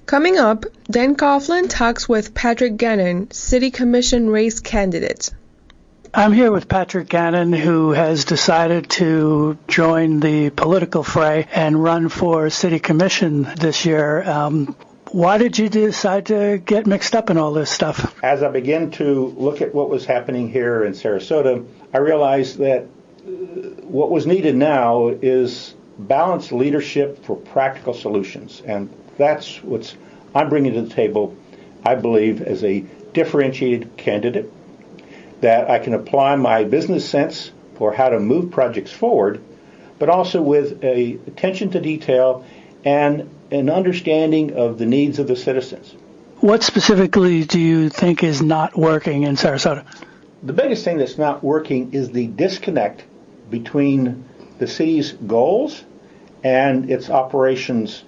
Coming up, Dan Caughlin talks with Patrick Gannon, City Commission race candidate. I'm here with Patrick Gannon, who has decided to join the political fray and run for City Commission this year. Why did you decide to get mixed up in all this stuff? As I began to look at what was happening here in Sarasota, I realized that what was needed now is balanced leadership for practical solutions. And that's what I'm bringing to the table, I believe, as a differentiated candidate, that I can apply my business sense for how to move projects forward, but also with a attention to detail and an understanding of the needs of the citizens. What specifically do you think is not working in Sarasota? The biggest thing that's not working is the disconnect between the city's goals and its operations,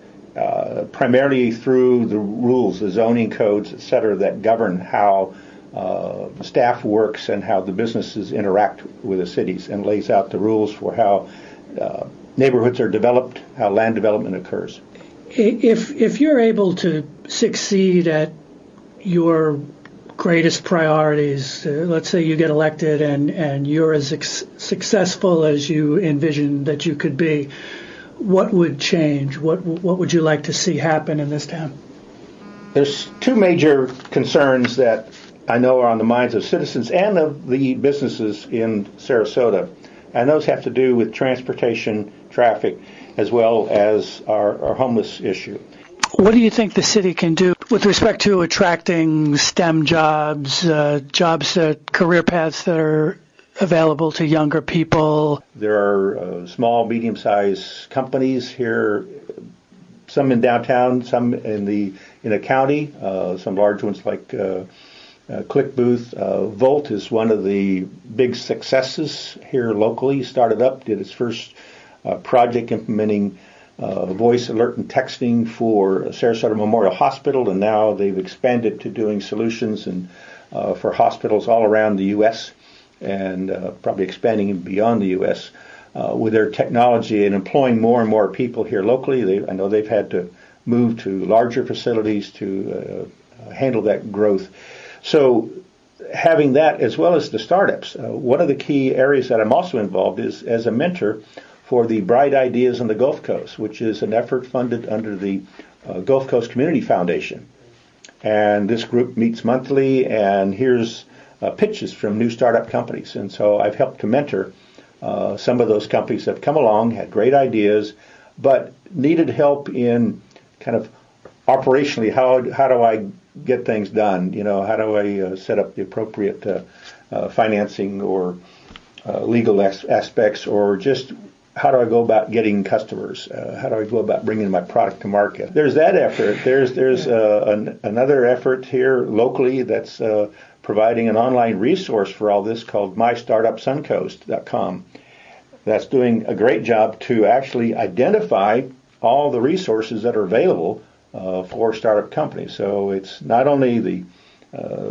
primarily through the rules, the zoning codes, et cetera, that govern how staff works and how the businesses interact with the cities, and lays out the rules for how neighborhoods are developed, how land development occurs. If you're able to succeed at your greatest priorities, let's say you get elected and you're as successful as you envision that you could be, what would change? What would you like to see happen in this town? There's two major concerns that I know are on the minds of citizens and of the businesses in Sarasota, and those have to do with transportation, traffic, as well as our homeless issue. What do you think the city can do with respect to attracting STEM jobs, career paths that are available to younger people? There are small, medium-sized companies here, some in downtown, some in the county, some large ones like ClickBooth. Volt is one of the big successes here locally. Started up, did its first project implementing voice alert and texting for Sarasota Memorial Hospital, and now they've expanded to doing solutions for hospitals all around the U.S. and probably expanding beyond the U.S. With their technology and employing more and more people here locally. I know they've had to move to larger facilities to handle that growth. So having that as well as the startups, one of the key areas that I'm also involved is as a mentor for the Bright Ideas on the Gulf Coast, which is an effort funded under the Gulf Coast Community Foundation. And this group meets monthly and hears pitches from new startup companies. And so I've helped to mentor some of those companies that have come along, had great ideas, but needed help in kind of operationally, how do I get things done? How do I set up the appropriate financing or legal aspects, or just how do I go about getting customers? How do I go about bringing my product to market? There's that effort. There's another effort here locally that's providing an online resource for all this called MyStartupSuncoast.com. That's doing a great job to actually identify all the resources that are available for startup companies. So it's not only the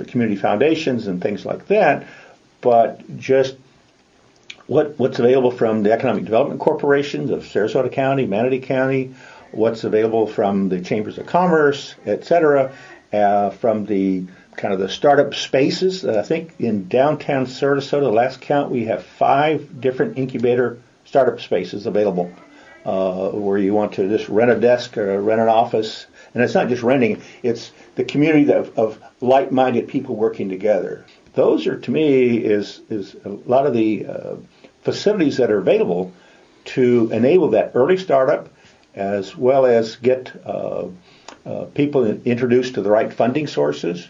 community foundations and things like that, but just what's available from the Economic Development Corporations of Sarasota County, Manatee County, what's available from the Chambers of Commerce, et cetera, from the kind of the startup spaces. I think in downtown Sarasota, last count, we have 5 different incubator startup spaces available where you want to just rent a desk or rent an office. And it's not just renting, it's the community of like-minded people working together. Those are, to me, is a lot of the facilities that are available to enable that early startup, as well as get people introduced to the right funding sources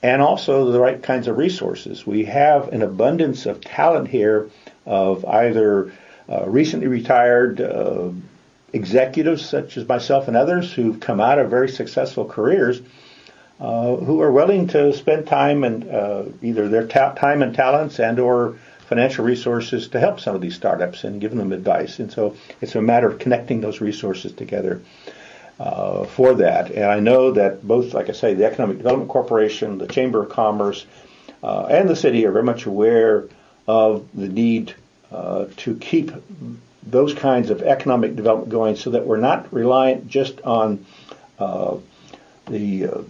and also the right kinds of resources. We have an abundance of talent here of either recently retired executives such as myself and others who've come out of very successful careers who are willing to spend time and either their time and talents and or financial resources to help some of these startups and giving them advice. And so it's a matter of connecting those resources together for that. And I know that both, like I say, the Economic Development Corporation, the Chamber of Commerce, and the city are very much aware of the need to keep those kinds of economic development going so that we're not reliant just on the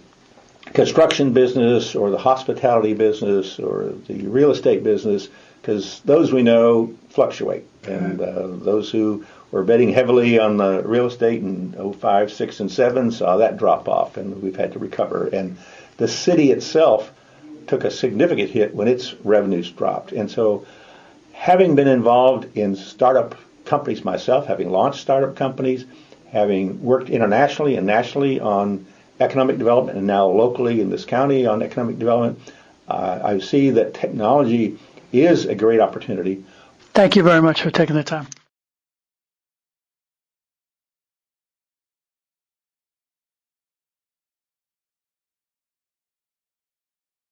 construction business or the hospitality business or the real estate business, because those we know fluctuate. And those who were betting heavily on the real estate in 05, 6, and 7 saw that drop off, and we've had to recover. And the city itself took a significant hit when its revenues dropped. And so having been involved in startup companies myself, having launched startup companies, having worked internationally and nationally on economic development, and now locally in this county on economic development, I see that technology is a great opportunity. Thank you very much for taking the time.